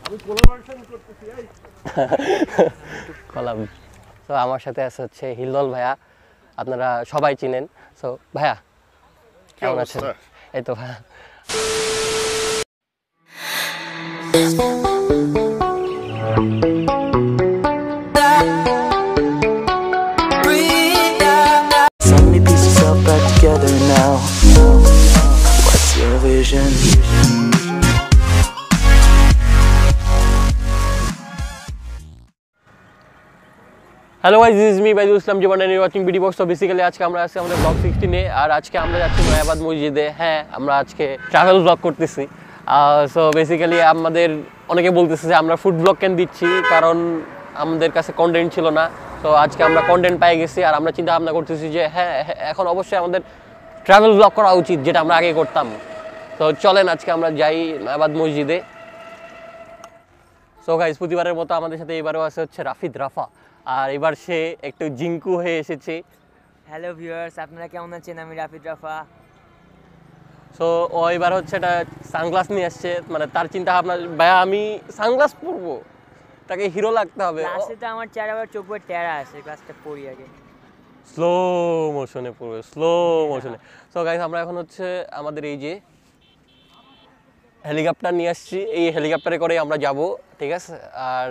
আমি কোলাবরেশন করতেছি এই কলাম। তো আমার সাথে আছে হচ্ছে হিলদল ভাইয়া, আপনারা সবাই চিনেন। সো ভাইয়া কেমন আছেন? এই তো ভাইয়া। So many pieces all back together now. What's your vision? Hello guys, this is me Baidul Islam Jibon and you watching BD box. তো বেসিক্যালি আজকে আমরা আছি আমাদের ব্লগ 16 এ, আর আজকে আমরা যাচ্ছি নয়াবাদ মসজিদে। হ্যাঁ, আমরা আজকে ট্রাভেল ব্লগ করতেছি। সো বেসিক্যালি আমাদের অনেকে বলতেছে যে আমরা ফুড ব্লগ কেন দিচ্ছি, কারণ আমাদের কাছে কন্টেন্ট ছিল না। তো আজকে আমরা কন্টেন্ট পেয়ে গেছি, আর আমরা চিন্তা ভাবনা করতেছি যে হ্যাঁ, এখন অবশ্যই আমাদের ট্রাভেল ব্লগ করা উচিত, যেটা আমরা আগে করতাম। তো চলেন আজকে আমরা যাই নয়াবাদ মসজিদে। সো গাইস, প্রতিবারের মতো আমাদের সাথে এবারও আছে হচ্ছে রাফিদ রাফা, আর এবার সে একটু জিঙ্কু হয়ে এসেছে। হ্যালো ভিউয়ার্স, আপনারা কেমন আছেন? আমি রাফিদ রাফা। সো ও এবার হচ্ছে একটা সানগ্লাস নিয়ে আসছে, মানে তার চিন্তা ভাবনা, ভাইয়া আমি সানগ্লাস পরবো, তাকে হিরো লাগতে হবে। ক্লাসে তো আমার চেহারা চোখ বড় টেরা আছে, ক্লাসটা পড়ি আগে। স্লো মোশনে পড়বে, স্লো মোশনে। সো গাইস, আমরা এখন হচ্ছে আমাদের এই যে হেলিকপ্টার নিয়ে আসছি, এই হেলিকপ্টারে করে আমরা যাব, ঠিক আছে? আর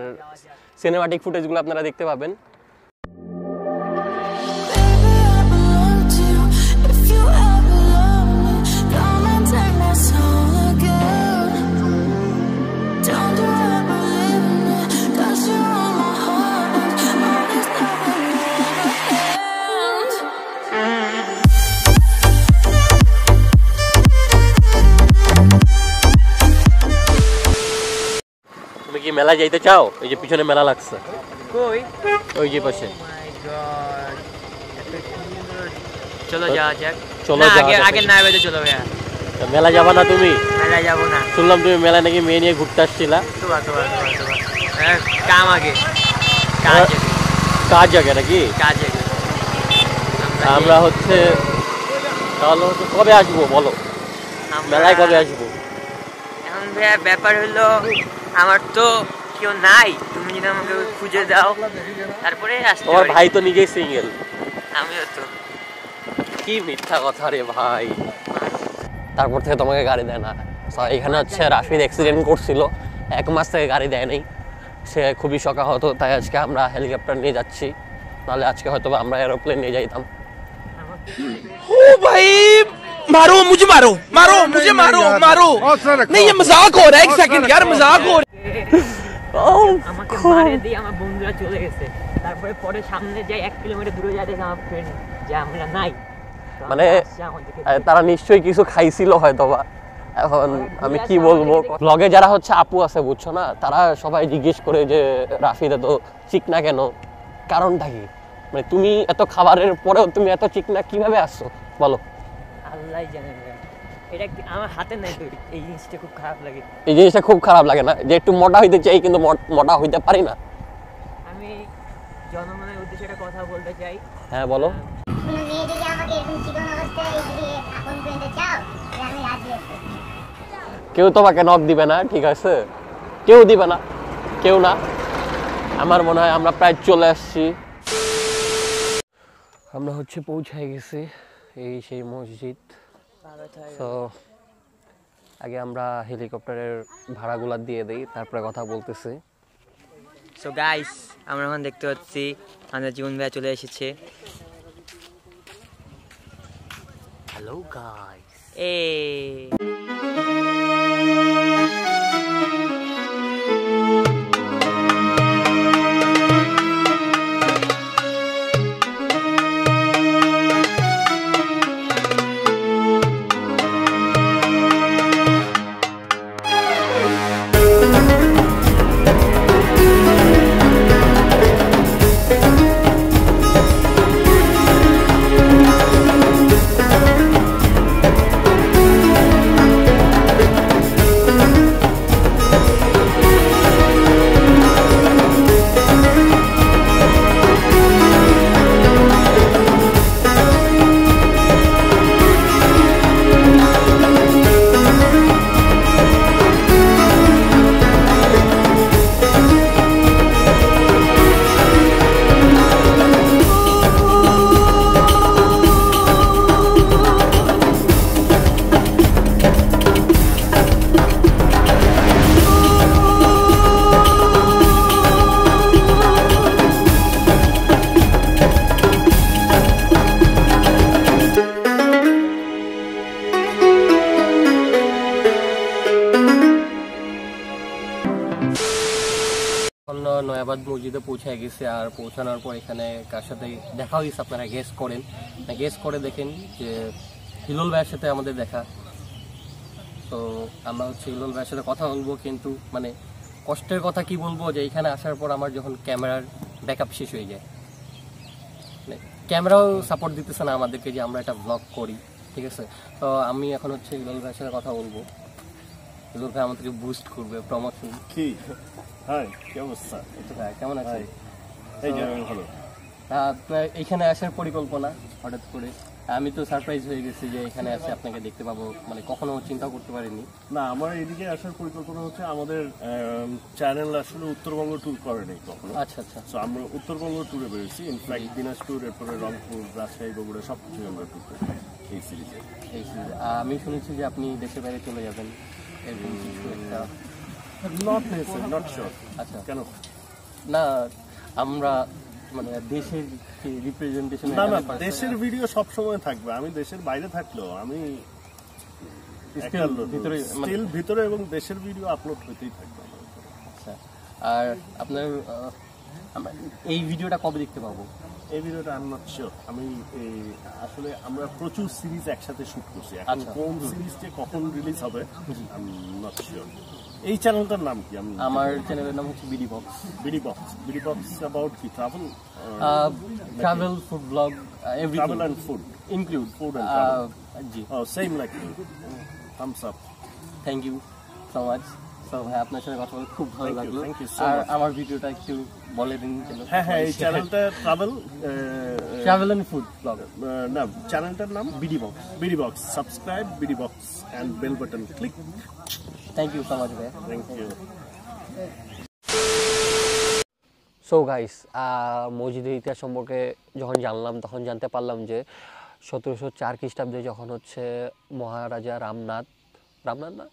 সিনেমাটিক ফুটেজগুলো আপনারা দেখতে পাবেন। তুমি কি মেলা যাইতে চাও? এই যে পিছনে মেলা লাগছে, কই? ওই যে পাশে। চলো যাওয়া যাক। চলো আগে না বেজে চলো ভাইয়া। মেলা যাবা না তুমি? মেলা যাবো না। শুনলাম তুমি মেলা নাকি মেয়ে নিয়ে ঘুরতে আসছিলা। কাম আগে, কাজ আগে নাকি? কাজ আগে। আমরা হচ্ছে তাহলে কবে আসবো বলো, মেলায় কবে আসবো? এখন ভাইয়া ব্যাপার হলো, আমার তো কেউ নাই, তুমি যদি আমাকে খুঁজে দাও তারপরে আসতে। তোমার ভাই তো নিজেই সিঙ্গেল। আমিও তো। কি মিথ্যা কথা রে ভাই। তারপর থেকে তোমাকে গাড়ি দেয় না। এখানে হচ্ছে রাফিদ অ্যাক্সিডেন্ট করছিল, 1 মাস থেকে গাড়ি দেয় নাই, সে খুবই শোকাহত। তাই আজকে আমরা হেলিকপ্টার নিয়ে যাচ্ছি, নাহলে আজকে হয়তো আমরা এরোপ্লেন নিয়ে যাইতাম। ओ भाई मारो मुझे, मारो मारो मुझे, मारो मारो। नहीं ये मजाक हो रहा है, एक सेकंड यार, मजाक हो रहा है। আমাকে মারে দিয়ে আমার বন্ধুরা চলে গেছে, তারপরে পরে সামনে যাই 1 কিলোমিটার দূরে যাই দেখি আমার ফ্রেন্ড যে আমরা নাই, মানে তারা নিশ্চয়ই কিছু খাইছিল হয়তো বা। এখন আমি কি বলবো, ব্লগে যারা হচ্ছে আপু আছে বুঝছো না, তারা সবাই জিজ্ঞেস করে যে রাফিদ এত চিকনা কেন, কারণটা কি? মানে তুমি এত খাবারের পরেও তুমি এত চিকনা কিভাবে আসছো বলো? আল্লাহই জানে ভাই, এটা আমার হাতে নাই তো। এই জিনিসটা খুব খারাপ লাগে। এই জিনিসটা খুব খারাপ লাগে না যে একটু মোটা হইতে চাই কিন্তু মোটা হইতে পারি না? আমি জনগণের উদ্দেশ্যে একটা কথা বলতে চাই। হ্যাঁ বলো। কেউ তোমাকে নক দিবে না, ঠিক আছে? কেউ দিবে না, কেউ না। আমার মনে হয় আমরা প্রায় চলে আসছি। আমরা হচ্ছে পৌঁছায় গেছি এই সেই মসজিদ। তো আগে আমরা হেলিকপ্টারের ভাড়াগুলা দিয়ে দেই, তারপরে কথা বলতেছি। সো গাইস, আমরা এখন দেখতে পাচ্ছি আমাদের জীবন ভাইয়া চলে এসেছে। Hello guys. এখন নয়াবাদ মসজিদে পৌঁছে গেছে, আর পৌঁছানোর পর এখানে কার সাথে দেখা হয়েছে আপনারা গেস করেন, গেস করে দেখেন যে হিলুল ভাইয়ের সাথে আমাদের দেখা। তো আমরা হচ্ছে হিলুল ভাইয়ের সাথে কথা বলবো, কিন্তু মানে কষ্টের কথা কি বলবো যে এখানে আসার পর আমার যখন ক্যামেরার ব্যাকআপ শেষ হয়ে যায়, মানে ক্যামেরাও সাপোর্ট দিতেছে না আমাদেরকে যে আমরা একটা ব্লগ করি, ঠিক আছে। তো আমি এখন হচ্ছে হিলুল ভাইয়ের সাথে কথা বলবো, হিলুল ভাই আমাদেরকে বুস্ট করবে, প্রমোশন। কি হাই কি অবস্থা? কেমন আছে? এই যে ভালো। আপনার এখানে আসার পরিকল্পনা হঠাৎ করে, আমি তো সারপ্রাইজ হয়ে গেছি যে এখানে আসে আপনাকে দেখতে পাবো, মানে কখনো চিন্তা করতে পারিনি। না, আমার এদিকে আসার পরিকল্পনা হচ্ছে, আমাদের চ্যানেল আসলে উত্তরবঙ্গ ট্যুর করে নেই কখনো। আচ্ছা আচ্ছা। তো আমরা উত্তরবঙ্গ ট্যুরে বেরোচ্ছি, ইনফ্যাক্ট দিনাজপুর, এরপরে রংপুর, রাজশাহী, বগুড়া সব কিছু আমরা ট্যুর করি এই সিরিজে। এই সিরিজে আমি শুনেছি যে আপনি দেশের বাইরে চলে যাবেন, এরকম কিছু একটা। Not necessary, not sure. আচ্ছা, কেন? না আমরা মানে দেশের রিপ্রেজেন্টেশন। না না, দেশের ভিডিও সব সময় থাকবে। আমি দেশের বাইরে থাকলেও আমি ভিতরে এবং দেশের ভিডিও আপলোড হতেই থাকবে। আচ্ছা, আর আপনার এই ভিডিওটা কবে দেখতে পাবো? এই ভিডিওটা আই এম নট শিওর। আমি আসলে আমরা প্রচুর সিরিজ একসাথে শুট করছি, এখন কোন সিরিজটা কখন রিলিজ হবে আই এম নট শিওর। এই চ্যানেলটার নাম কি? আমার চ্যানেলের নাম হচ্ছে BD box. BD box about কি? Travel, food blog, everything, travel and food include food and travel. জি, same like me. Thumbs up. Thank you so much. So ভাই, আপনার সাথে কথা বলে খুব ভালো লাগলো। Thank you so R much. আমার ভিডিওটা একটু বলে দিন। হ্যাঁ, এই চ্যানেলটা ট্রাভেল এন্ড ফুড ব্লগ। না, চ্যানেলটার নাম BD box. BD box. Subscribe BD box and bell button click. Thank you so much ভাই। Thank you. সো গাইস, মসজিদের ইতিহাস সম্পর্কে যখন জানলাম তখন জানতে পারলাম যে 1704 খ্রিস্টাব্দে যখন হচ্ছে মহারাজা রামনাথ না,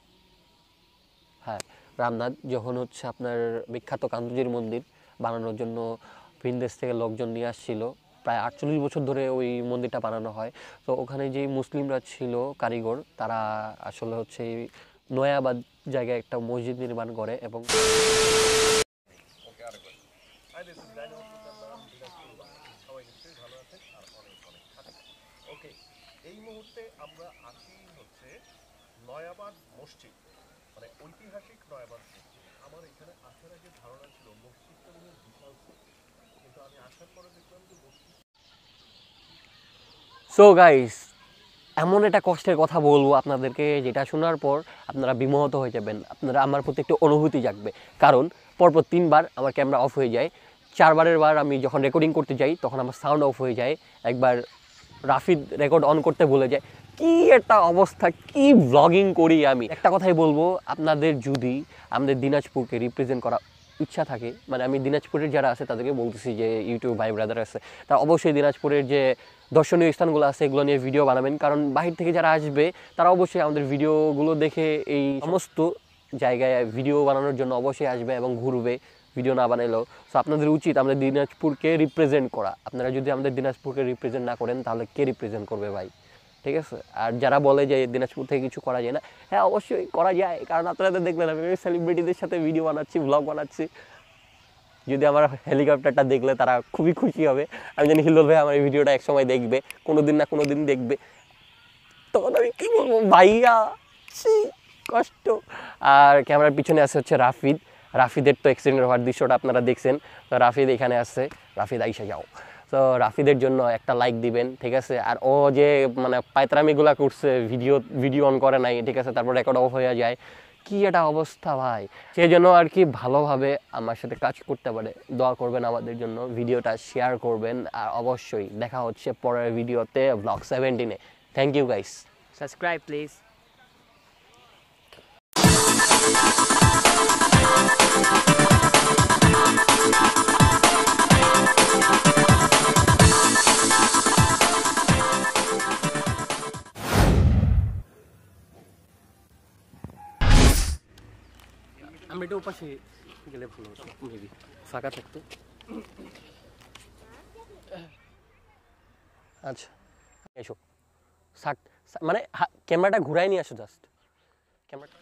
হ্যাঁ রামনাথ, যখন হচ্ছে আপনার বিখ্যাত কান্তজির মন্দির বানানোর জন্য ভিনদেশ থেকে লোকজন নিয়ে আসছিল, প্রায় 48 বছর ধরে ওই মন্দিরটা বানানো হয়। তো ওখানে যে মুসলিমরা ছিল কারিগর, তারা আসলে হচ্ছে নয়াবাদ জায়গায় একটা মসজিদ নির্মাণ করে। এবং এই মুহূর্তে আমরা আছি হচ্ছে নয়াবাদ মসজিদ, মানে ঐতিহাসিক নয়াবাদ মসজিদ। আমার এখানে আসার আগে ধারণা ছিল মসজিদটা মনে বিশাল, কিন্তু আমি আসার পরে দেখলাম যে মসজিদ। সো গাইস, এমন একটা কষ্টের কথা বলবো আপনাদেরকে, যেটা শোনার পর আপনারা বিমোহিত হয়ে যাবেন, আপনারা আমার প্রতি একটু অনুভূতি জাগবে। কারণ পরপর 3 বার আমার ক্যামেরা অফ হয়ে যায়, 4 বারের বার আমি যখন রেকর্ডিং করতে যাই তখন আমার সাউন্ড অফ হয়ে যায়, একবার রাফিদ রেকর্ড অন করতে ভুলে যায়। কি একটা অবস্থা, কি ব্লগিং করি আমি। একটা কথাই বলবো, আপনাদের যদি আমাদের দিনাজপুরকে রিপ্রেজেন্ট করা ইচ্ছা থাকে, মানে আমি দিনাজপুরের যারা আছে তাদেরকে বলতেছি যে ইউটিউব ভাই ব্রাদার আছে, তারা অবশ্যই দিনাজপুরের যে দর্শনীয় স্থানগুলো আছে এগুলো নিয়ে ভিডিও বানাবেন। কারণ বাহির থেকে যারা আসবে তারা অবশ্যই আমাদের ভিডিওগুলো দেখে এই সমস্ত জায়গায় ভিডিও বানানোর জন্য অবশ্যই আসবে এবং ঘুরবে, ভিডিও না বানাইলেও। সো আপনাদের উচিত আমাদের দিনাজপুরকে রিপ্রেজেন্ট করা। আপনারা যদি আমাদের দিনাজপুরকে রিপ্রেজেন্ট না করেন তাহলে কে রিপ্রেজেন্ট করবে ভাই? ঠিক আছে। আর যারা বলে যে দিনাজপুর থেকে কিছু করা যায় না, হ্যাঁ অবশ্যই করা যায়। কারণ আপনারা তো দেখলেন আমি সেলিব্রিটিদের সাথে ভিডিও বানাচ্ছি, ব্লগ বানাচ্ছি। যদি আমার হেলিকপ্টারটা দেখলে তারা খুবই খুশি হবে। আমি জানি হিলুল ভাই আমার এই ভিডিওটা একসময় দেখবে, কোনো দিন না কোনো দিন দেখবে। তখন আমি কী বলবো ভাইয়া, কষ্ট। আর ক্যামেরার পিছনে আছে হচ্ছে রাফিদের তো অ্যাক্সিডেন্ট হওয়ার দৃশ্যটা আপনারা দেখছেন। তো রাফিদ এখানে আসছে, রাফিদ আইসা যাও। তো রাফিদের জন্য একটা লাইক দিবেন, ঠিক আছে। আর ও যে মানে পায়তারামিগুলা করছে, ভিডিও অন করে নাই, ঠিক আছে, তারপর রেকর্ড অফ হয়ে যায়, কি একটা অবস্থা ভাই। সেই জন্য আর কি ভালোভাবে আমার সাথে কাজ করতে পারে, দোয়া করবেন আমাদের জন্য, ভিডিওটা শেয়ার করবেন। আর অবশ্যই দেখা হচ্ছে পরের ভিডিওতে, ব্লগ 17-এ। Thank you guys. Subscribe please. আমরা এটা ওপাশে গেলে ভালো হতো, মেবি ফাঁকা থাকতো। আচ্ছা এসো, মানে ক্যামেরাটা ঘুরাই নিয়ে আসো, জাস্ট ক্যামেরাটা।